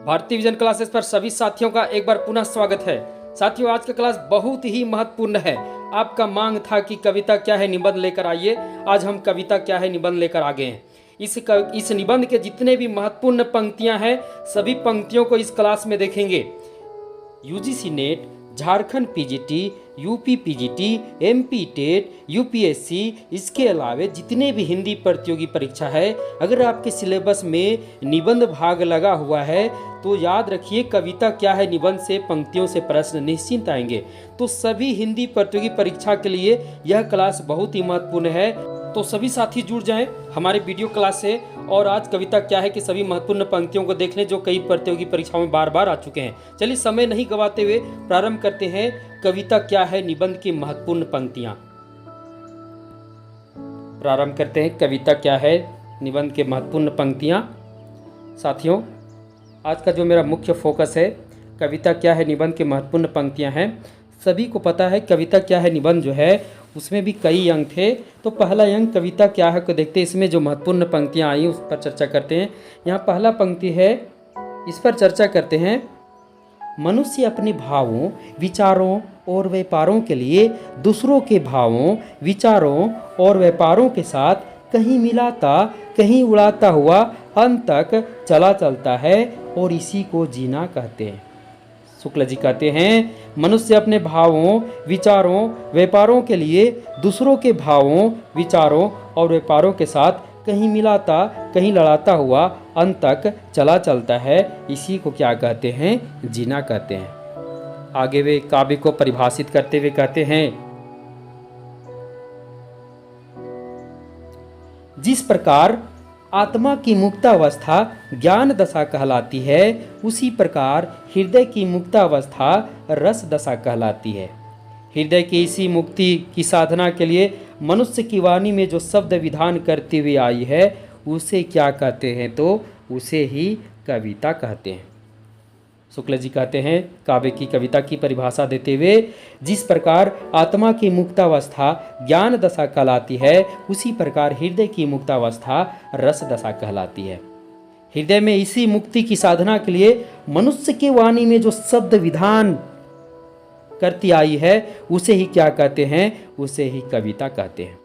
भारतीय vision classes पर सभी साथियों का एक बार पुनः स्वागत है। साथियों, आज का क्लास बहुत ही महत्वपूर्ण है। आपका मांग था कि कविता क्या है निबंध लेकर आइए। आज हम कविता क्या है निबंध लेकर आ गए हैं। इस निबंध के जितने भी महत्वपूर्ण पंक्तियां हैं, सभी पंक्तियों को इस क्लास में देखेंगे। UGC NET, Jharkhand PGT, UP PGT, MP TET, UPSC, इसके अलावे जितने भी हिंदी प्रतियोगी परीक्षा है, अगर आपके सिलेबस में निबंध भाग लगा हुआ है तो याद रखिए कविता क्या है निबंध से पंक्तियों से प्रश्न निश्चिंत आएंगे। तो सभी हिंदी प्रतियोगी परीक्षा के लिए यह क्लास बहुत ही महत्वपूर्ण है। तो सभी साथी जुड़ जाएं हमारे वीडियो क्लास से और आज कविता क्या है कि सभी महत्वपूर्ण पंक्तियों को देख लें जो कई प्रतियोगी परीक्षाओं में बार बार आ चुके हैं। चलिए समय नहीं गवाते हुए प्रारंभ करते हैं कविता क्या है निबंध की महत्वपूर्ण पंक्तियां। प्रारंभ करते हैं कविता क्या है निबंध के महत्वपूर्ण पंक्तियां। साथियों, आज का जो मेरा मुख्य फोकस है कविता क्या है निबंध की महत्वपूर्ण पंक्तियां हैं। सभी को पता है कविता क्या है निबंध जो है उसमें भी कई अंक थे। तो पहला अंक कविता क्या है को देखते हैं, इसमें जो महत्वपूर्ण पंक्तियां आई उस पर चर्चा करते हैं। यहाँ पहला पंक्ति है, इस पर चर्चा करते हैं। मनुष्य अपने भावों, विचारों और व्यापारों के लिए दूसरों के भावों, विचारों और व्यापारों के साथ कहीं मिलाता कहीं उड़ाता हुआ अंत तक चला चलता है और इसी को जीना कहते हैं। शुक्ल जी कहते हैं मनुष्य अपने भावों, विचारों, व्यापारों के लिए दूसरों के भावों, विचारों और व्यापारों के साथ कहीं मिलाता कहीं लड़ाता हुआ अंत तक चला चलता है, इसी को क्या कहते हैं? जीना कहते हैं। आगे वे काव्य को परिभाषित करते हुए कहते हैं, जिस प्रकार आत्मा की मुक्तावस्था ज्ञान दशा कहलाती है, उसी प्रकार हृदय की मुक्तावस्था रस दशा कहलाती है। हृदय की इसी मुक्ति की साधना के लिए मनुष्य की वाणी में जो शब्द विधान करती हुई आई है उसे क्या कहते हैं? तो उसे ही कविता कहते हैं। शुक्ल जी कहते हैं काव्य की कविता की परिभाषा देते हुए, जिस प्रकार आत्मा की मुक्तावस्था ज्ञान दशा कहलाती है, उसी प्रकार हृदय की मुक्तावस्था रस दशा कहलाती है। हृदय में इसी मुक्ति की साधना के लिए मनुष्य की वाणी में जो शब्द विधान करती आई है उसे ही क्या कहते हैं? उसे ही कविता कहते हैं।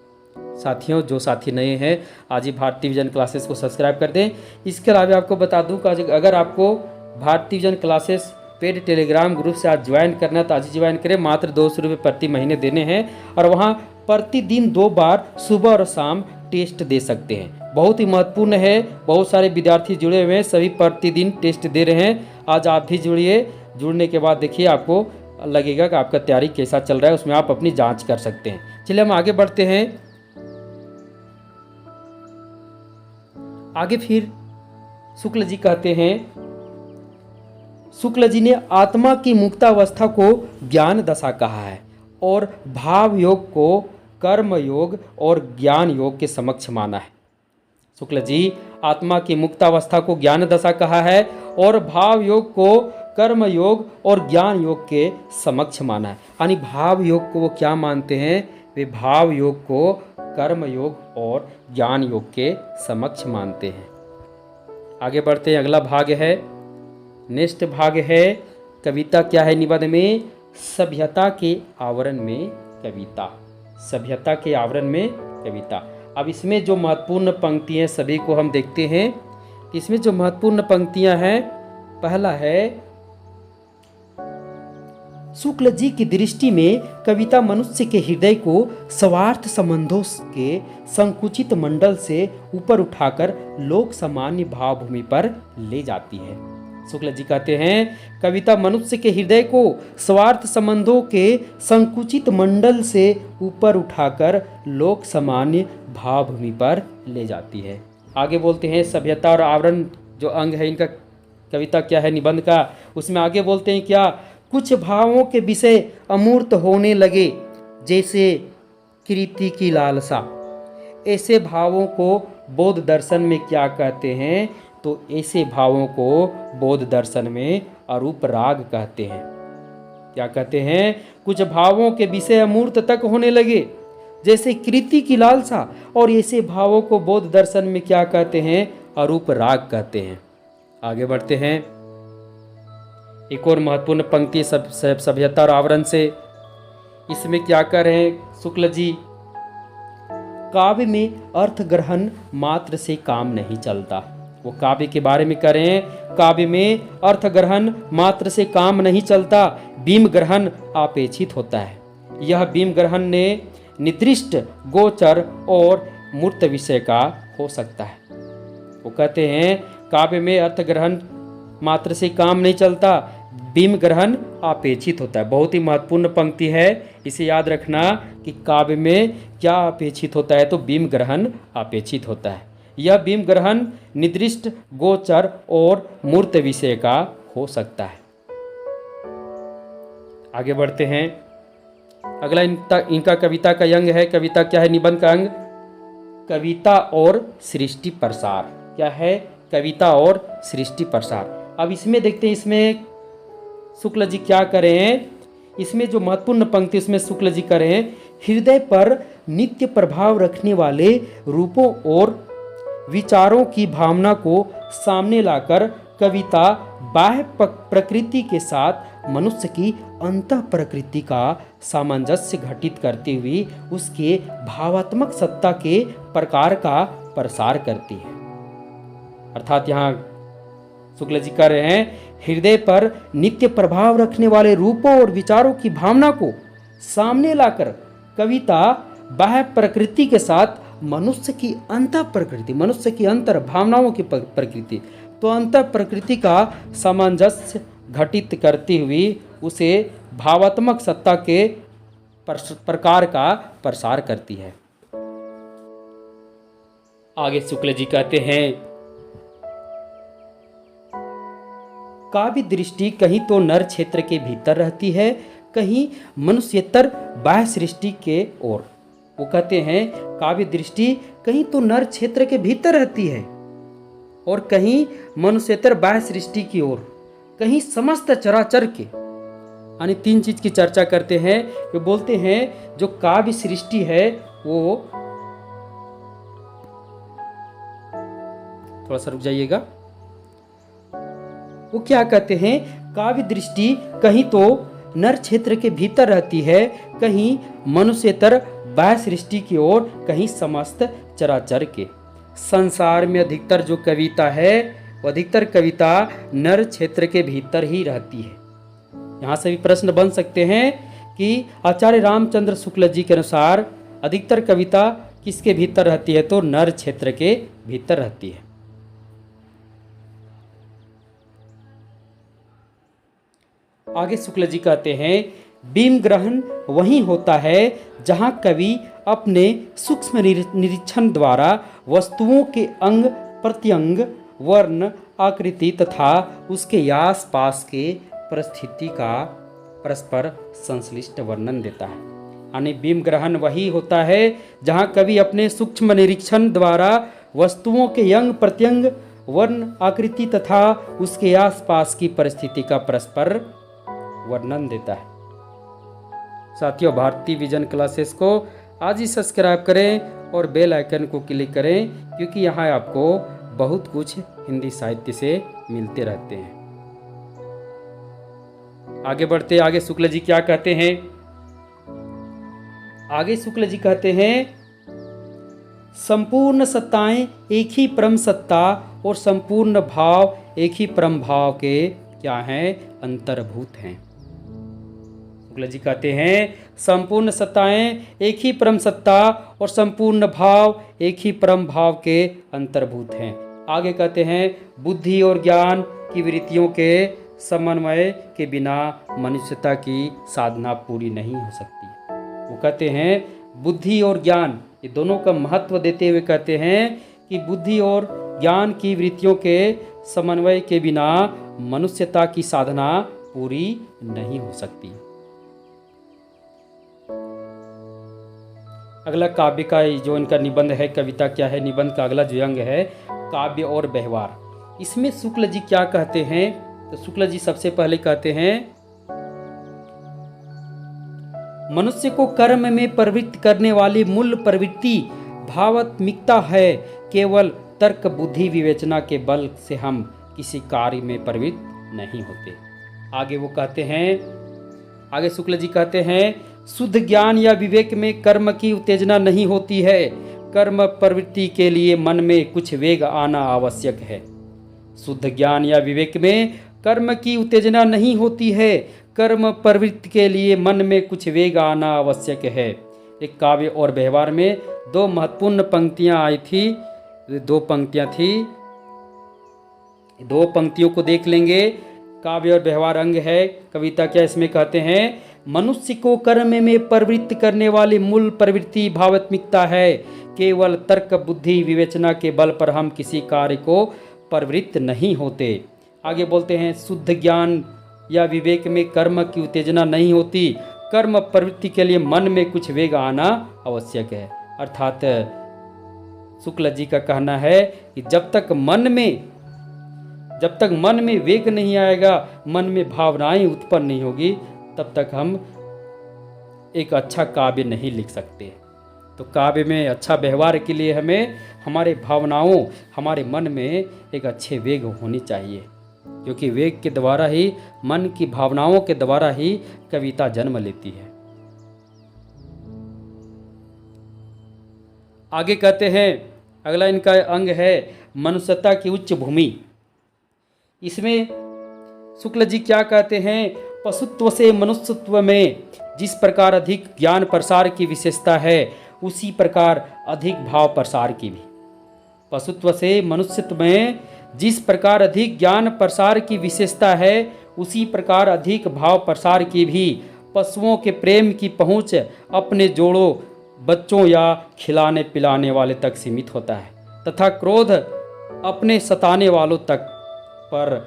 साथियों, जो साथी नए हैं आज ही भारतीय विजन क्लासेस को सब्सक्राइब कर दें। इसके अलावा आपको बता दूं कि अगर आपको भारतीय vision classes paid Telegram group से आज ज्वाइन करना है तो आज ही ज्वाइन करें। मात्र 200 रुपये प्रति महीने देने हैं और वहाँ प्रतिदिन 2 बार सुबह और शाम टेस्ट दे सकते हैं। बहुत ही महत्वपूर्ण है। बहुत सारे विद्यार्थी जुड़े हुए हैं, सभी प्रतिदिन टेस्ट दे रहे हैं। आज आप भी जुड़िए। जुड़ने के बाद देखिए आपको लगेगा कि आपका तैयारी कैसा चल रहा है, उसमें आप अपनी जाँच कर सकते हैं। चलिए हम आगे बढ़ते हैं। आगे फिर शुक्ल जी कहते हैं, शुक्ल जी ने आत्मा की मुक्तावस्था को ज्ञान दशा कहा है और भाव योग को कर्म योग और ज्ञान योग के समक्ष माना है। शुक्ल जी आत्मा की मुक्तावस्था को ज्ञान दशा कहा है और भाव योग को कर्म योग और ज्ञान योग के समक्ष माना है। यानी भाव योग को वो क्या मानते हैं? वे भाव योग को कर्म योग और ज्ञान योग के समक्ष मानते हैं। आगे बढ़ते हैं। अगला भाग है, नेक्स्ट भाग है कविता क्या है निबंध में सभ्यता के आवरण में कविता। सभ्यता के आवरण में कविता। अब इसमें जो महत्वपूर्ण पंक्तियां सभी को हम देखते हैं। इसमें जो महत्वपूर्ण पंक्तियां हैं, पहला है, शुक्ल जी की दृष्टि में कविता मनुष्य के हृदय को स्वार्थ संबंधों के संकुचित मंडल से ऊपर उठाकर लोक सामान्य भावभूमि पर ले जाती है। शुक्ल जी कहते हैं कविता मनुष्य के हृदय को स्वार्थ संबंधों के संकुचित मंडल से ऊपर उठाकर लोक सामान्य भावभूमि पर ले जाती है। आगे बोलते हैं सभ्यता और आवरण जो अंग है इनका कविता क्या है निबंध का, उसमें आगे बोलते हैं क्या, कुछ भावों के विषय अमूर्त होने लगे जैसे कृति की लालसा। ऐसे भावों को बौद्ध दर्शन में क्या कहते हैं? तो ऐसे भावों को बौद्ध दर्शन में अरूप राग कहते हैं। क्या कहते हैं? कुछ भावों के विषय अमूर्त तक होने लगे जैसे कृति की लालसा, और ऐसे भावों को बौद्ध दर्शन में क्या कहते हैं? अरूप राग कहते हैं। आगे बढ़ते हैं। एक और महत्वपूर्ण पंक्ति सभ्यता और आवरण से। इसमें क्या कर रहे हैं शुक्ल जी? काव्य में अर्थ ग्रहण मात्र से काम नहीं चलता। वो काव्य के बारे में करें, काव्य में अर्थ ग्रहण मात्र से काम नहीं चलता, बीम ग्रहण अपेक्षित होता है। यह बीम ग्रहण ने निर्दिष्ट, गोचर और मूर्त विषय का हो सकता है। वो कहते हैं काव्य में अर्थ ग्रहण मात्र से काम नहीं चलता, बीम ग्रहण अपेक्षित होता है। बहुत ही महत्वपूर्ण पंक्ति है, इसे याद रखना कि काव्य में क्या अपेक्षित होता है, तो बीम ग्रहण अपेक्षित होता है। यह बीम ग्रहण निर्दिष्ट, गोचर और मूर्त विषय का हो सकता है। आगे बढ़ते हैं। अगला इनका कविता का अंग है। कविता क्या है? निबंध का अंग कविता और सृष्टि प्रसार। क्या है? कविता और सृष्टि प्रसार। अब इसमें देखते हैं, इसमें शुक्ल जी क्या करें। इसमें जो महत्वपूर्ण पंक्ति इसमें शुक्ल जी करें, हृदय पर नित्य प्रभाव रखने वाले रूपों और विचारों की भावना को सामने लाकर कविता बाह्य प्रकृति के साथ मनुष्य की अंतः प्रकृति का सामंजस्य घटित करते हुए उसके भावात्मक सत्ता के प्रकार का प्रसार करती है। अर्थात यहाँ शुक्ल जी कह रहे हैं, हृदय पर नित्य प्रभाव रखने वाले रूपों और विचारों की भावना को सामने लाकर कविता बाह्य प्रकृति के साथ मनुष्य की अंतः प्रकृति, मनुष्य की अंतर भावनाओं की प्रकृति, तो अंतः प्रकृति का सामंजस्य घटित करती हुई उसे भावात्मक सत्ता के प्रकार का प्रसार करती है। आगे शुक्ल जी कहते हैं, काव्य दृष्टि कहीं तो नर क्षेत्र के भीतर रहती है, कहीं मनुष्यतर बाह्य सृष्टि के ओर। वो कहते हैं काव्य दृष्टि कहीं तो नर क्षेत्र के भीतर रहती है और कहीं मनुष्यतर बाह्य सृष्टि की ओर, कहीं समस्त चराचर के, यानी तीन चीज की चर्चा करते हैं। वे बोलते हैं जो काव्य सृष्टि है वो, थोड़ा सा रुक जाइएगा, वो क्या कहते हैं, काव्य दृष्टि कहीं तो नर क्षेत्र के भीतर रहती है, कहीं मनुष्यतर बाह्य सृष्टि की ओर, कहीं समस्त चराचर के। संसार में अधिकतर जो कविता है वो अधिकतर कविता नर क्षेत्र के भीतर ही रहती है। यहाँ से भी प्रश्न बन सकते हैं कि आचार्य रामचंद्र शुक्ल जी के अनुसार अधिकतर कविता किसके भीतर रहती है, तो नर क्षेत्र के भीतर रहती है। आगे शुक्ल जी कहते हैं, बीम ग्रहण वही होता है जहां कवि अपने सूक्ष्म निरीक्षण द्वारा वस्तुओं के अंग प्रत्यंग, वर्ण, आकृति तथा उसके आस पास के परिस्थिति का परस्पर संश्लिष्ट वर्णन देता है। यानी बीम ग्रहण वही होता है जहां कवि अपने सूक्ष्म निरीक्षण द्वारा वस्तुओं के अंग प्रत्यंग, वर्ण, आकृति तथा उसके आस पास की परिस्थिति का परस्पर वर्णन देता है। साथियों, भारतीय विजन क्लासेस को आज ही सब्सक्राइब करें और बेल आइकन को क्लिक करें, क्योंकि यहाँ आपको बहुत कुछ हिंदी साहित्य से मिलते रहते हैं। आगे बढ़ते, आगे शुक्ल जी क्या कहते हैं। आगे शुक्ल जी कहते हैं, संपूर्ण सत्ताएं एक ही परम सत्ता और संपूर्ण भाव एक ही परम भाव के क्या हैं, अंतर्भूत हैं। शुक्ल जी कहते हैं संपूर्ण सत्ताएं एक ही परम सत्ता और संपूर्ण भाव एक ही परम भाव के अंतर्भूत हैं। आगे कहते हैं बुद्धि और ज्ञान की वृत्तियों के समन्वय के बिना मनुष्यता की साधना पूरी नहीं हो सकती। वो कहते हैं बुद्धि और ज्ञान, ये दोनों का महत्व देते हुए कहते हैं कि बुद्धि और ज्ञान की वृत्तियों के समन्वय के बिना मनुष्यता की साधना पूरी नहीं हो सकती। अगला काव्य का जो इनका निबंध है, कविता क्या है, निबंध का अगला जो अंग है काव्य और व्यवहार। इसमें शुक्ल जी क्या कहते हैं, तो शुक्ल जी सबसे पहले कहते हैं मनुष्य को कर्म में प्रवृत्त करने वाली मूल प्रवृत्ति भावात्मिकता है। केवल तर्क बुद्धि विवेचना के बल से हम किसी कार्य में प्रवृत्त नहीं होते। आगे वो कहते हैं, आगे शुक्ल जी कहते हैं, शुद्ध ज्ञान या विवेक में कर्म की उत्तेजना नहीं होती है। कर्म प्रवृत्ति के लिए मन में कुछ वेग आना आवश्यक है। शुद्ध ज्ञान या विवेक में कर्म की उत्तेजना नहीं होती है। कर्म प्रवृत्ति के लिए मन में कुछ वेग आना आवश्यक है। एक काव्य और व्यवहार में दो महत्वपूर्ण पंक्तियां आई थी, दो पंक्तियां थी, दो पंक्तियों को देख लेंगे। काव्य और व्यवहार अंग है। कविता क्या इसमें कहते हैं, मनुष्य को कर्म में प्रवृत्त करने वाली मूल प्रवृत्ति भावात्मिकता है। केवल तर्क बुद्धि विवेचना के बल पर हम किसी कार्य को प्रवृत्त नहीं होते। आगे बोलते हैं, शुद्ध ज्ञान या विवेक में कर्म की उत्तेजना नहीं होती। कर्म प्रवृत्ति के लिए मन में कुछ वेग आना आवश्यक है। अर्थात शुक्ल जी का कहना है कि जब तक मन में वेग नहीं आएगा, मन में भावनाएं उत्पन्न नहीं होगी, तब तक हम एक अच्छा काव्य नहीं लिख सकते। तो काव्य में अच्छा व्यवहार के लिए हमें हमारे भावनाओं, हमारे मन में एक अच्छे वेग होनी चाहिए, क्योंकि वेग के द्वारा ही, मन की भावनाओं के द्वारा ही कविता जन्म लेती है। आगे कहते हैं, अगला इनका अंग है मनुष्यता की उच्च भूमि। इसमें शुक्ल जी क्या कहते हैं, पशुत्व से मनुष्यत्व में जिस प्रकार अधिक ज्ञान प्रसार की विशेषता है, उसी प्रकार अधिक भाव प्रसार की भी। पशुत्व से मनुष्यत्व में जिस प्रकार अधिक ज्ञान प्रसार की विशेषता है, उसी प्रकार अधिक भाव प्रसार की भी। पशुओं के प्रेम की पहुँच अपने जोड़ों, बच्चों या खिलाने पिलाने वाले तक सीमित होता है, तथा क्रोध अपने सताने वालों तक, पर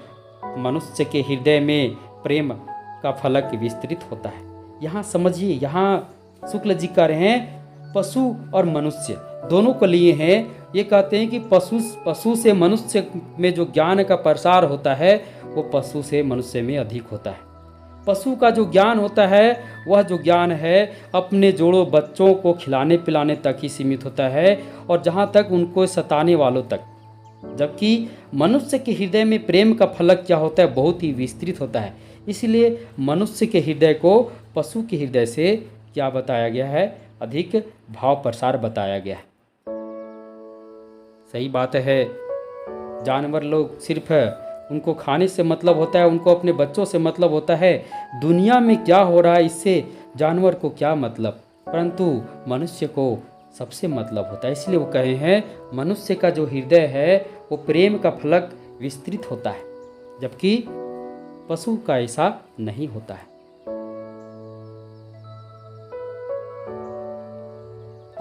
मनुष्य के हृदय में प्रेम का फलक विस्तृत होता है। यहाँ समझिए, यहाँ शुक्ल जी कह रहे हैं पशु और मनुष्य दोनों को लिए हैं। ये कहते हैं कि पशु से मनुष्य में जो ज्ञान का प्रसार होता है, वो पशु से मनुष्य में अधिक होता है। पशु का जो ज्ञान होता है, वह जो ज्ञान है अपने जोड़ों बच्चों को खिलाने पिलाने तक ही सीमित होता है, और जहाँ तक उनको सताने वालों तक। जबकि मनुष्य के हृदय में प्रेम का फलक क्या होता है, बहुत ही विस्तृत होता है। इसलिए मनुष्य के हृदय को पशु के हृदय से क्या बताया गया है, अधिक भाव प्रसार बताया गया है। सही बात है। जानवर लोग सिर्फ उनको खाने से मतलब होता है, उनको अपने बच्चों से मतलब होता है, दुनिया में क्या हो रहा है इससे जानवर को क्या मतलब, परंतु मनुष्य को सबसे मतलब होता है। इसलिए वो कहे हैं मनुष्य का जो हृदय है वो प्रेम का फलक विस्तृत होता है, जबकि पशु का ऐसा नहीं होता है।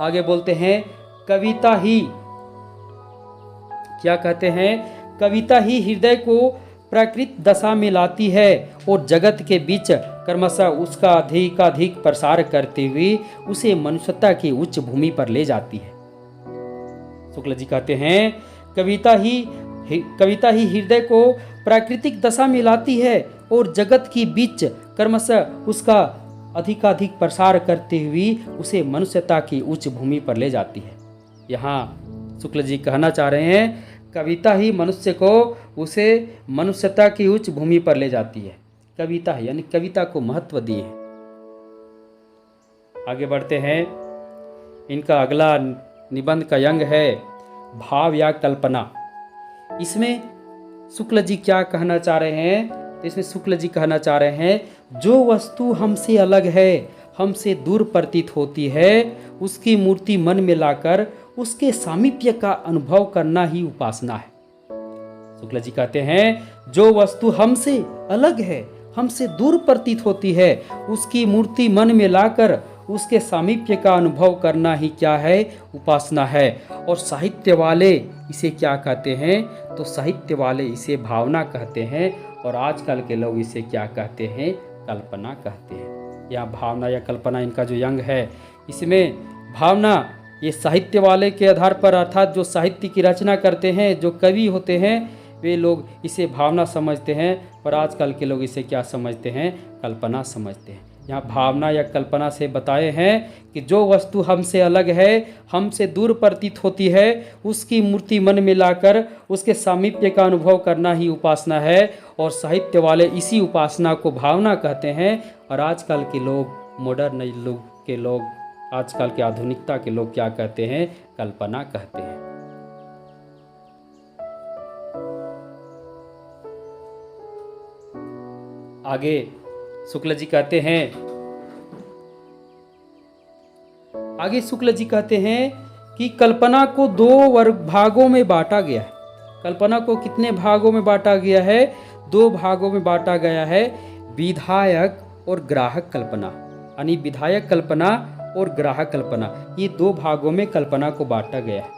आगे बोलते हैं, कविता ही क्या कहते हैं, कविता ही हृदय को प्राकृत दशा में लाती है और जगत के बीच क्रमशः उसका अधिकाधिक प्रसार करते हुए उसे मनुष्यता की उच्च भूमि पर ले जाती है। शुक्ल जी कहते हैं, कविता ही हृदय को प्राकृतिक दशा में लाती है और जगत के बीच क्रमशः उसका अधिकाधिक प्रसार करते हुए उसे मनुष्यता की उच्च भूमि पर ले जाती है। यहाँ शुक्ल जी कहना चाह रहे हैं, कविता ही मनुष्य को उसे मनुष्यता की उच्च भूमि पर ले जाती है। कविता है, यानी कविता को महत्व दिए है। आगे बढ़ते हैं, इनका अगला निबंध का अंग है भाव या कल्पना। इसमें शुक्ल जी क्या कहना चाह रहे हैं, तो इसमें शुक्ल जी कहना चाह रहे हैं, जो वस्तु हमसे अलग है, हमसे दूर प्रतीत होती है, उसकी मूर्ति मन में लाकर उसके सामीप्य का अनुभव करना ही उपासना है। शुक्ल जी कहते हैं, जो वस्तु हमसे अलग है, हमसे दूर प्रतीत होती है, उसकी मूर्ति मन में लाकर उसके सामीप्य का अनुभव करना ही क्या है, उपासना है। और साहित्य वाले इसे क्या कहते हैं, तो साहित्य वाले इसे भावना कहते हैं, और आजकल के लोग इसे क्या कहते हैं, कल्पना कहते हैं। या भावना या कल्पना इनका जो अंग है, इसमें भावना ये साहित्य वाले के आधार पर, अर्थात जो साहित्य की रचना करते हैं, जो कवि होते हैं, वे लोग इसे भावना समझते हैं, पर आजकल के लोग इसे क्या समझते हैं, कल्पना समझते हैं। यहाँ भावना या कल्पना से बताए हैं कि जो वस्तु हमसे अलग है, हमसे दूर प्रतीत होती है, उसकी मूर्ति मन में लाकर उसके सामीप्य का अनुभव करना ही उपासना है। और साहित्य वाले इसी उपासना को भावना कहते हैं। और आजकल के लोग, मॉडर्न लोग के लोग, आजकल के आधुनिकता के लोग क्या कहते हैं? कल्पना कहते हैं। आगे शुक्ल जी कहते हैं कि कल्पना को दो भागों में बांटा गया है। कल्पना को कितने भागों में बांटा गया है? दो भागों में बांटा गया है, विधायक और ग्राहक कल्पना। यानी विधायक कल्पना और ग्राहक कल्पना, ये दो भागों में कल्पना को बांटा गया है।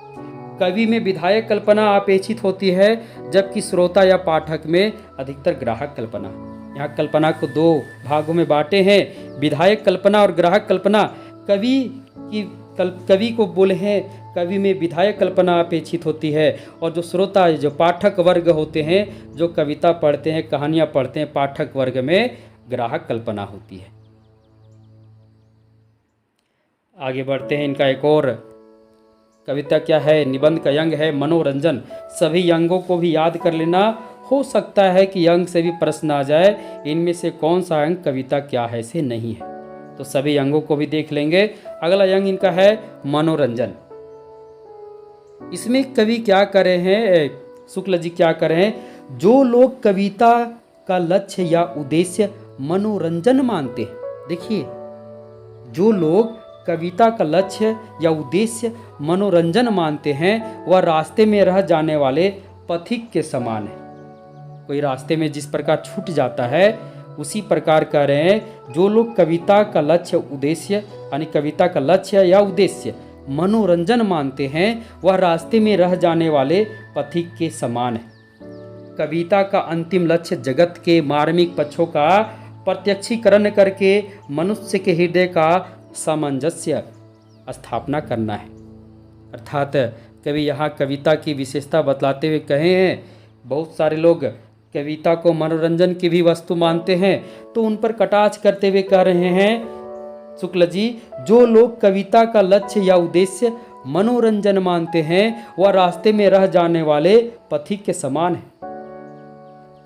कवि में विधायक कल्पना अपेक्षित होती है, जबकि श्रोता या पाठक में अधिकतर ग्राहक कल्पना। यहाँ कल्पना को दो भागों में बांटे हैं, विधायक कल्पना और ग्राहक कल्पना। कवि को बोले हैं, कवि में विधायक कल्पना अपेक्षित होती है, और जो श्रोता, जो पाठक वर्ग होते हैं, जो कविता पढ़ते हैं, कहानियाँ पढ़ते हैं, पाठक वर्ग में ग्राहक कल्पना होती है। आगे बढ़ते हैं। इनका एक और कविता क्या है? निबंध का अंग है मनोरंजन। सभी अंगों को भी याद कर लेना, हो सकता है कि अंग से भी प्रश्न आ जाए, इनमें से कौन सा अंग कविता क्या है से नहीं है। तो सभी अंगों को भी देख लेंगे। अगला अंग इनका है मनोरंजन। इसमें कवि क्या करे हैं, शुक्ल जी क्या करे हैं? जो लोग कविता का लक्ष्य या उद्देश्य मनोरंजन मानते हैं, देखिए, जो लोग कविता का लक्ष्य या उद्देश्य मनोरंजन मानते हैं, वह रास्ते में रह जाने वाले पथिक के समान है। कोई रास्ते में जिस प्रकार छूट जाता है, उसी प्रकार कह रहे हैं, जो लोग कविता का लक्ष्य उद्देश्य, यानी कविता का लक्ष्य या उद्देश्य मनोरंजन मानते हैं, वह रास्ते में रह जाने वाले पथिक के समान है। कविता का अंतिम लक्ष्य जगत के मार्मिक पक्षों का प्रत्यक्षीकरण करके मनुष्य के हृदय का सामंजस्य स्थापना करना है। अर्थात कवि यहाँ कविता की विशेषता बतलाते हुए कहे हैं, बहुत सारे लोग कविता को मनोरंजन की भी वस्तु मानते हैं, तो उन पर कटाक्ष करते हुए कह रहे हैं शुक्ल जी, जो लोग कविता का लक्ष्य या उद्देश्य मनोरंजन मानते हैं, वह रास्ते में रह जाने वाले पथिक के समान है।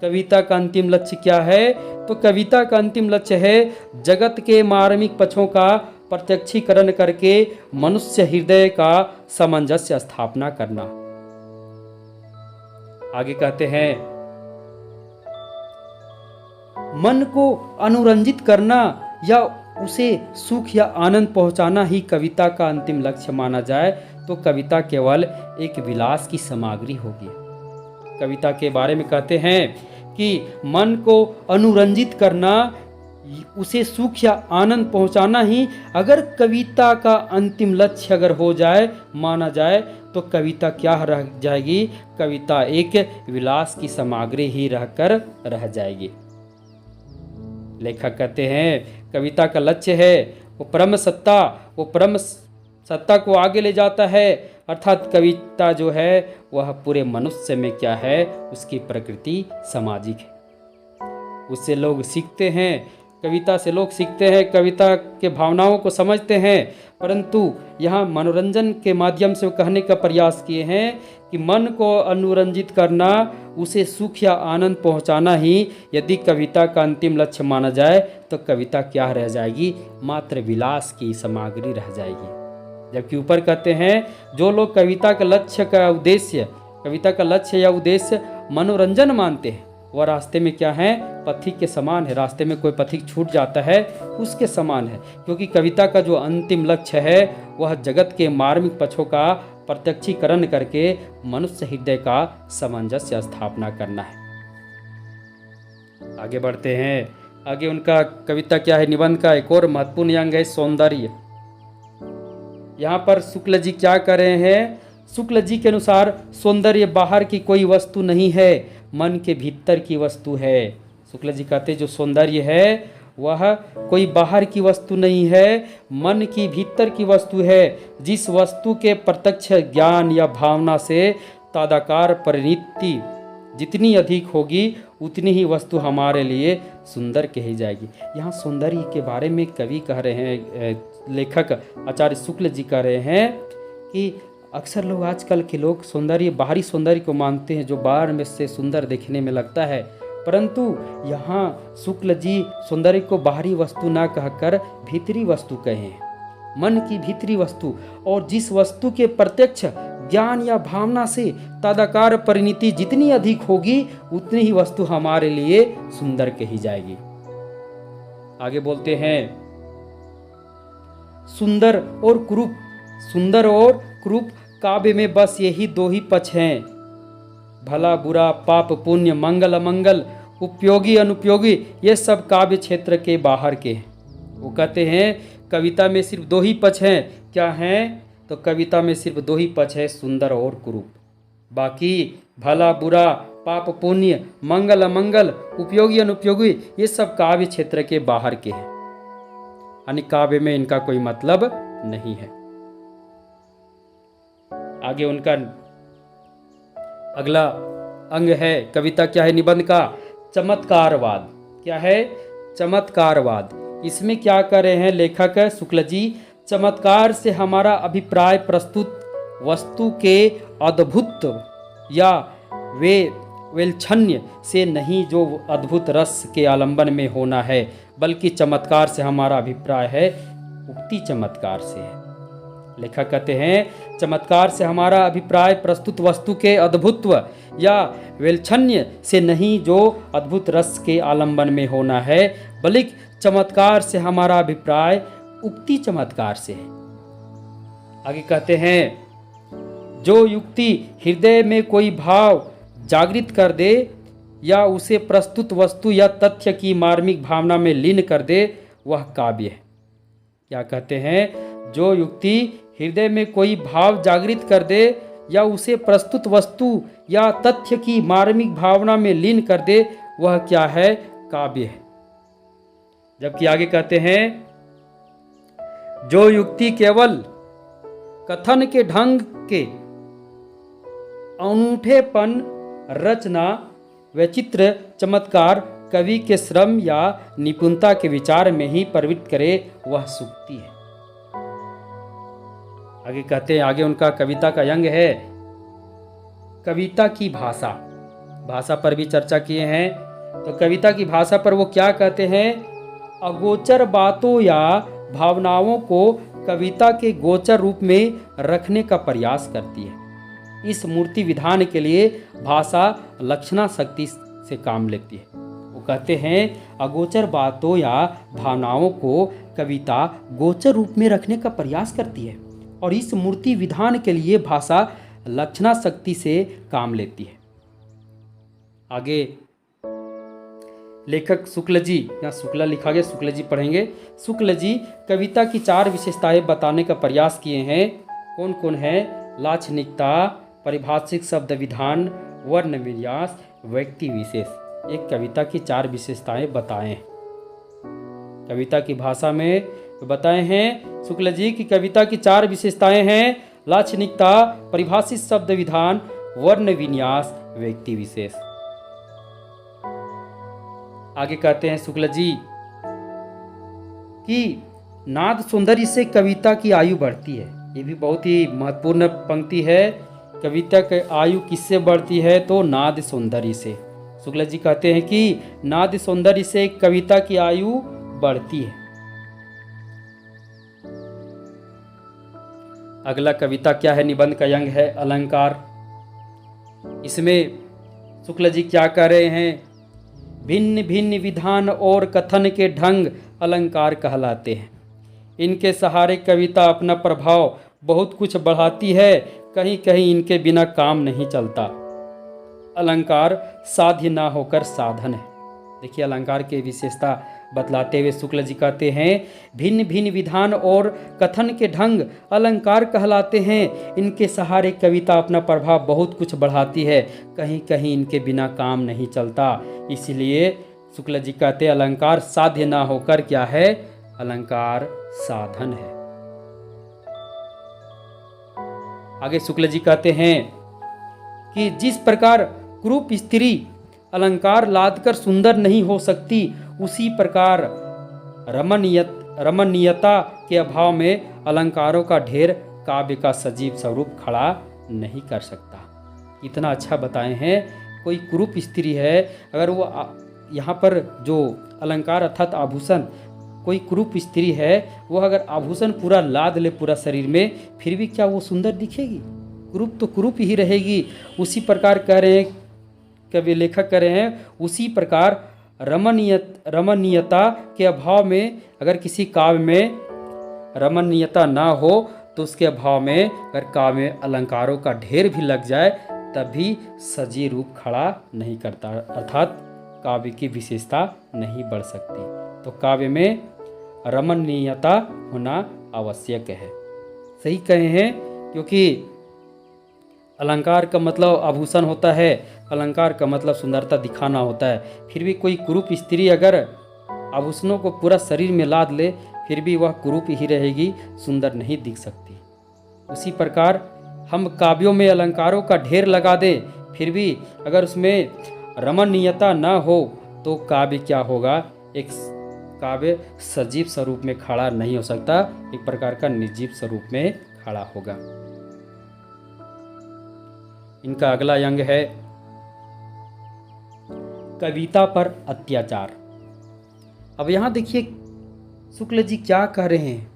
कविता का अंतिम लक्ष्य क्या है? तो कविता का अंतिम लक्ष्य है जगत के मार्मिक पक्षों का प्रत्यक्षीकरण करके मनुष्य हृदय का सामंजस्य स्थापना करना। आगे कहते हैं, मन को अनुरंजित करना या उसे सुख या आनंद पहुंचाना ही कविता का अंतिम लक्ष्य माना जाए तो कविता केवल एक विलास की सामग्री होगी। कविता के बारे में कहते हैं कि मन को अनुरंजित करना, उसे सुख या आनंद पहुंचाना ही अगर कविता का अंतिम लक्ष्य अगर हो जाए, माना जाए, तो कविता क्या रह जाएगी? कविता एक विलास की सामग्री ही रहकर रह जाएगी। लेखक कहते हैं कविता का लक्ष्य है वो परम सत्ता, वो परम सत्ता को आगे ले जाता है। अर्थात कविता जो है वह पूरे मनुष्य में क्या है, उसकी प्रकृति सामाजिक है। उससे लोग सीखते हैं, कविता से लोग सीखते हैं, कविता के भावनाओं को समझते हैं। परंतु यहाँ मनोरंजन के माध्यम से कहने का प्रयास किए हैं कि मन को अनुरंजित करना, उसे सुख या आनंद पहुँचाना ही यदि कविता का अंतिम लक्ष्य माना जाए तो कविता क्या रह जाएगी? मात्र विलास की सामग्री रह जाएगी। जबकि ऊपर कहते हैं जो लोग कविता का लक्ष्य का उद्देश्य, कविता का लक्ष्य या उद्देश्य मनोरंजन मानते हैं, वह रास्ते में क्या है? पथिक के समान है। रास्ते में कोई पथिक छूट जाता है उसके समान है, क्योंकि कविता का जो अंतिम लक्ष्य है वह जगत के मार्मिक पक्षों का प्रत्यक्षीकरण करके मनुष्य हृदय का सामंजस्य स्थापना करना है। आगे बढ़ते हैं। आगे उनका कविता क्या है? निबंध का एक और महत्वपूर्ण अंग है सौंदर्य। यहाँ पर शुक्ल जी क्या कर रहे हैं? शुक्ल जी के अनुसार सौंदर्य बाहर की कोई वस्तु नहीं है, मन के भीतर की वस्तु है। शुक्ल जी कहते हैं जो सौंदर्य है वह कोई बाहर की वस्तु नहीं है, मन की भीतर की वस्तु है। जिस वस्तु के प्रत्यक्ष ज्ञान या भावना से तादाकार परिणति जितनी अधिक होगी, उतनी ही वस्तु हमारे लिए सुंदर कही जाएगी। यहाँ सौंदर्य के बारे में कवि कह रहे हैं, लेखक आचार्य शुक्ल जी कह रहे हैं कि अक्सर लोग, आजकल के लोग सौंदर्य, बाहरी सौंदर्य को मानते हैं जो बाहर में से सुंदर देखने में लगता है, परंतु यहाँ शुक्ल जी सौंदर्य को बाहरी वस्तु ना कहकर भीतरी वस्तु कहे, मन की भीतरी वस्तु, और जिस वस्तु के प्रत्यक्ष ज्ञान या भावना से तदाकार परिणति जितनी अधिक होगी उतनी ही वस्तु हमारे लिए सुंदर कही जाएगी। आगे बोलते हैं, सुंदर और कुरूप, सुंदर और कुरूप काव्य में बस यही दो ही पक्ष हैं, भला बुरा, पाप पुण्य, मंगल अमंगल, उपयोगी अनुपयोगी, ये सब काव्य क्षेत्र के बाहर के हैं। वो कहते हैं कविता में सिर्फ दो ही पक्ष हैं। क्या हैं? तो कविता में सिर्फ दो ही पक्ष है, सुंदर और कुरूप। बाकी भला बुरा, पाप पुण्य, मंगल अमंगल, उपयोगी अनुपयोगी, ये सब काव्य क्षेत्र के बाहर के हैं, यानी काव्य में इनका कोई मतलब नहीं है। आगे उनका अगला अंग है, कविता क्या है, निबंध का चमत्कारवाद। क्या है? चमत्कारवाद। इसमें क्या कर रहे हैं लेखक शुक्ल जी? चमत्कार से हमारा अभिप्राय प्रस्तुत वस्तु के अद्भुत या वे वेलछन्य से नहीं जो अद्भुत रस के आलंबन में होना है, बल्कि चमत्कार से हमारा अभिप्राय है उक्ति चमत्कार से है। लेखक कहते हैं चमत्कार से हमारा अभिप्राय प्रस्तुत वस्तु के अद्भुत्व या वेलछन्य से नहीं जो अद्भुत रस के आलंबन में होना है, बल्कि चमत्कार से हमारा अभिप्राय उक्ति चमत्कार से है। आगे कहते हैं, जो युक्ति हृदय में कोई भाव जागृत कर दे या उसे प्रस्तुत वस्तु या तथ्य की मार्मिक भावना में लीन कर दे, वह काव्य है। क्या कहते हैं? जो युक्ति हृदय में कोई भाव जागृत कर दे या उसे प्रस्तुत वस्तु या तथ्य की मार्मिक भावना में लीन कर दे, वह क्या है? काव्य है। जबकि आगे कहते हैं, जो युक्ति केवल कथन के ढंग के अनूठेपन, रचना, वैचित्र, चमत्कार, कवि के श्रम या निपुणता के विचार में ही प्रवृत्त करे, वह सूक्ति है। आगे कहते हैं, आगे उनका कविता का अंग है कविता की भाषा। भाषा पर भी चर्चा किए हैं। तो कविता की भाषा पर वो क्या कहते हैं? अगोचर बातों या भावनाओं को कविता के गोचर रूप में रखने का प्रयास करती है। इस मूर्ति विधान के लिए भाषा लक्षणा शक्ति से काम लेती है। वो कहते हैं अगोचर बातों या भावनाओं को कविता गोचर रूप में रखने का प्रयास करती है और इस मूर्ति विधान के लिए भाषा लक्षणा शक्ति से काम लेती है। आगे लेखक शुक्ल जी, यहाँ शुक्ला लिखा गया, शुक्ल जी पढ़ेंगे। शुक्ल जी कविता की 4 विशेषताएं बताने का प्रयास किए हैं। कौन कौन है? लाक्षणिकता, परिभाषिक शब्द विधान, वर्ण विन्यास, व्यक्ति विशेष। एक कविता की 4 विशेषताएं बताएं। कविता की भाषा में बताए हैं शुक्ल जी की कविता की 4 विशेषताएं हैं, लाक्षणिकता, परिभाषित शब्द विधान, वर्ण विन्यास, व्यक्ति विशेष। आगे कहते हैं शुक्ल जी कि नाद सौंदर्य से कविता की आयु बढ़ती है। ये भी बहुत ही महत्वपूर्ण पंक्ति है। कविता की आयु किससे बढ़ती है? तो नाद सौंदर्य से। शुक्ल जी कहते हैं कि नाद सौंदर्य से कविता की आयु बढ़ती है। अगला कविता क्या है? निबंध का अंग है अलंकार। इसमें शुक्ल जी क्या कह रहे हैं? भिन्न भिन्न विधान और कथन के ढंग अलंकार कहलाते हैं। इनके सहारे कविता अपना प्रभाव बहुत कुछ बढ़ाती है, कहीं कहीं इनके बिना काम नहीं चलता। अलंकार साध्य ना होकर साधन है। देखिए अलंकार की विशेषता बतलाते हुए शुक्ल जी कहते हैं भिन्न भिन्न विधान और कथन के ढंग अलंकार कहलाते हैं। इनके सहारे कविता अपना प्रभाव बहुत कुछ बढ़ाती है, कहीं कहीं इनके बिना काम नहीं चलता। इसलिए शुक्ल जी कहते हैं अलंकार साध्य ना होकर क्या है? अलंकार साधन है। आगे शुक्ल जी कहते हैं कि जिस प्रकार कुरूप स्त्री अलंकार लादकर सुंदर नहीं हो सकती, उसी प्रकार रमणीयता के अभाव में अलंकारों का ढेर काव्य का सजीव स्वरूप खड़ा नहीं कर सकता। इतना अच्छा बताए हैं। कोई कुरूप स्त्री है, अगर वो यहाँ पर जो अलंकार अर्थात आभूषण, कोई कुरूप स्त्री है, वो अगर आभूषण पूरा लाद ले पूरा शरीर में, फिर भी क्या वो सुंदर दिखेगी? कुरूप तो कुरूप ही रहेगी। उसी प्रकार कह रहे हैं, कवि लेखक कह रहे हैं, उसी प्रकार रमणीयता के अभाव में अगर किसी काव्य में रमणीयता ना हो तो उसके अभाव में अगर काव्य में अलंकारों का ढेर भी लग जाए तब भी सजीव रूप खड़ा नहीं करता, अर्थात काव्य की विशेषता नहीं बढ़ सकती। तो काव्य में रमणीयता होना आवश्यक है। सही कहे हैं, क्योंकि अलंकार का मतलब आभूषण होता है, अलंकार का मतलब सुंदरता दिखाना होता है। फिर भी कोई कुरूप स्त्री अगर आभूषणों को पूरा शरीर में लाद ले, फिर भी वह कुरूप ही रहेगी, सुंदर नहीं दिख सकती। उसी प्रकार हम काव्यों में अलंकारों का ढेर लगा दें, फिर भी अगर उसमें रमणीयता न हो तो काव्य क्या होगा? एक काव्य सजीव स्वरूप में खड़ा नहीं हो सकता, एक प्रकार का निर्जीव स्वरूप में खड़ा होगा। इनका अगला अंग है कविता पर अत्याचार। अब यहां देखिए शुक्ल जी क्या कह रहे हैं।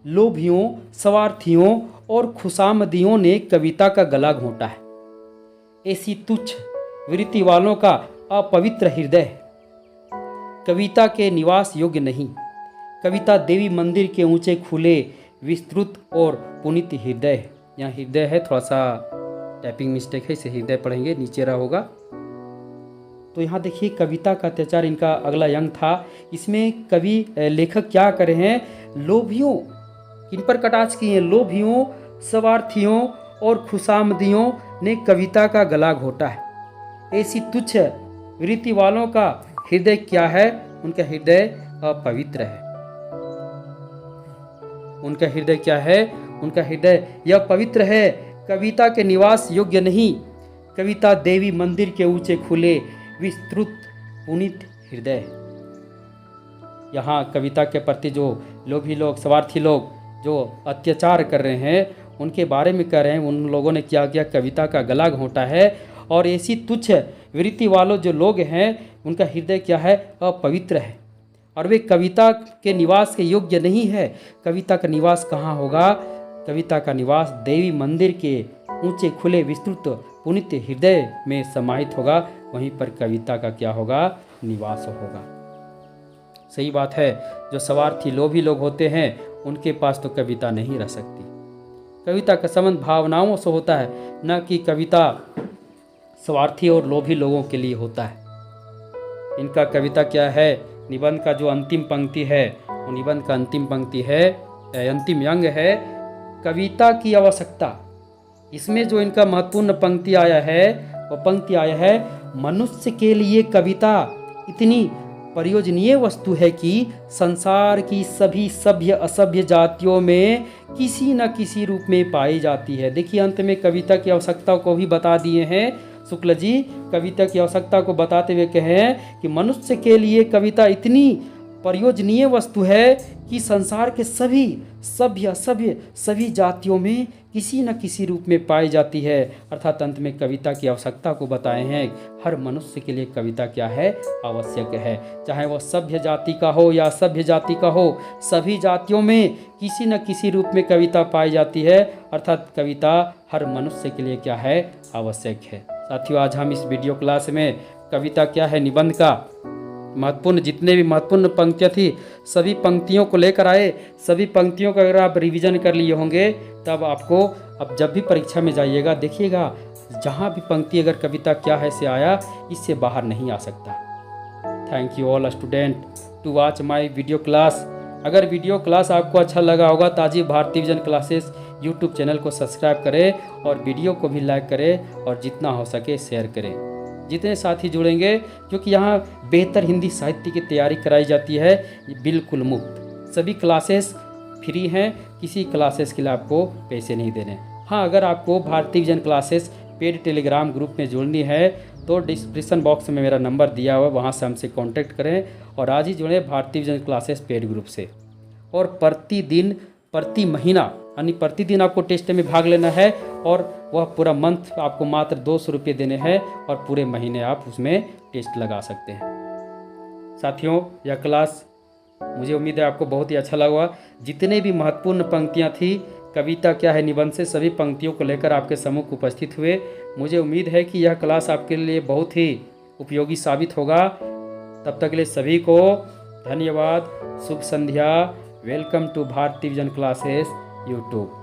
लोभियों, स्वार्थियों और खुशामदियों ने कविता का गला घोंटा है। ऐसी तुच्छ वृत्ति वालों का अपवित्र हृदय कविता के निवास योग्य नहीं। कविता देवी मंदिर के ऊंचे खुले विस्तृत और पुनीत हृदय है। यहाँ हृदय है, थोड़ा सा टाइपिंग मिस्टेक है, इसे हृदय पढ़ेंगे, नीचे रहा होगा। तो यहाँ देखिए कविता का अत्याचार इनका अगला अंग था। इसमें कवि लेखक क्या करे हैं? लोभियों, किन पर कटाक्ष किए हैं? लोभियों, स्वार्थियों और खुशामदियों ने कविता का गला घोटा है। ऐसी तुच्छ वृत्ति वालों का हृदय क्या है? उनका हृदय अपवित्र है। उनका हृदय क्या है? उनका हृदय यह पवित्र है, कविता के निवास योग्य नहीं। कविता देवी मंदिर के ऊंचे खुले विस्तृत पुनीत हृदय। यहाँ कविता के प्रति जो लोभी लोग, स्वार्थी लोग जो अत्याचार कर रहे हैं, उनके बारे में कह रहे हैं। उन लोगों ने क्या किया? कविता का गला घोंटा है। और ऐसी तुच्छ वृत्ति वालों जो लोग हैं, उनका हृदय क्या है? अपवित्र है, और वे कविता के निवास के योग्य नहीं है। कविता का निवास कहाँ होगा? कविता का निवास देवी मंदिर के ऊंचे खुले विस्तृत पुनीत हृदय में समाहित होगा। वहीं पर कविता का क्या होगा? निवास होगा। सही बात है। जो स्वार्थी लोभी लोग होते हैं, उनके पास तो कविता नहीं रह सकती। कविता का संबंध भावनाओं से होता है, न कि कविता स्वार्थी और लोभी लोगों के लिए होता है। इनका कविता क्या है? निबंध का जो अंतिम पंक्ति है, वो निबंध का अंतिम पंक्ति है, अंतिम अंग है कविता की आवश्यकता। इसमें जो इनका महत्वपूर्ण पंक्ति आया है, वो पंक्ति आया है, मनुष्य के लिए कविता इतनी प्रयोजनीय वस्तु है कि संसार की सभी सभ्य असभ्य जातियों में किसी न किसी रूप में पाई जाती है। देखिए अंत में कविता की आवश्यकता को भी बता दिए हैं शुक्ल जी। कविता की आवश्यकता को बताते हुए कहें कि मनुष्य के लिए कविता इतनी प्रयोजनीय वस्तु है कि संसार के सभी सभ्य असभ्य सभी जातियों में किसी न किसी रूप में पाई जाती है। अर्थात अंत में कविता की आवश्यकता को बताए हैं। हर मनुष्य के लिए कविता क्या है? आवश्यक है। चाहे वह सभ्य जाति का हो या असभ्य जाति का हो, सभी जातियों में किसी न किसी रूप में कविता पाई जाती है। अर्थात कविता हर मनुष्य के लिए क्या है? आवश्यक है। साथियों, आज हम इस वीडियो क्लास में कविता क्या है, निबंध का महत्वपूर्ण जितने भी महत्वपूर्ण पंक्तियाँ थी, सभी पंक्तियों को लेकर आए। सभी पंक्तियों का अगर आप रिवीजन कर लिए होंगे, तब आपको अब जब भी परीक्षा में जाइएगा, देखिएगा जहाँ भी पंक्ति अगर कविता क्या है से आया, इससे बाहर नहीं आ सकता। Thank you all student to watch my video class. अगर वीडियो क्लास आपको अच्छा लगा होगा तो आज ही Bharati vision classes YouTube channel को सब्सक्राइब करें और वीडियो को भी लाइक करें और जितना हो सके शेयर करें। जितने साथी जुड़ेंगे, क्योंकि यहाँ बेहतर हिंदी साहित्य की तैयारी कराई जाती है बिल्कुल मुफ्त। सभी क्लासेस फ्री हैं, किसी क्लासेस के लिए आपको पैसे नहीं देने। हाँ, अगर आपको Bharti vision classes paid Telegram group में जुड़नी है तो डिस्क्रिप्शन बॉक्स में मेरा नंबर दिया हुआ है, वहाँ से हमसे कांटेक्ट करें और आज ही जुड़ें भारतीय विजन क्लासेस पेड ग्रुप से। और प्रतिदिन प्रति महीना यानी प्रतिदिन आपको टेस्ट में भाग लेना है और वह पूरा मंथ आपको मात्र 200 रुपये देने हैं और पूरे महीने आप उसमें टेस्ट लगा सकते हैं। साथियों, यह क्लास मुझे उम्मीद है आपको बहुत ही अच्छा लगा। जितने भी महत्वपूर्ण पंक्तियाँ थी, कविता क्या है निबंध से, सभी पंक्तियों को लेकर आपके सम्मुख उपस्थित हुए। मुझे उम्मीद है कि यह क्लास आपके लिए बहुत ही उपयोगी साबित होगा। तब तक के लिए सभी को धन्यवाद। शुभ संध्या। Welcome to Bharati vision classes YouTube.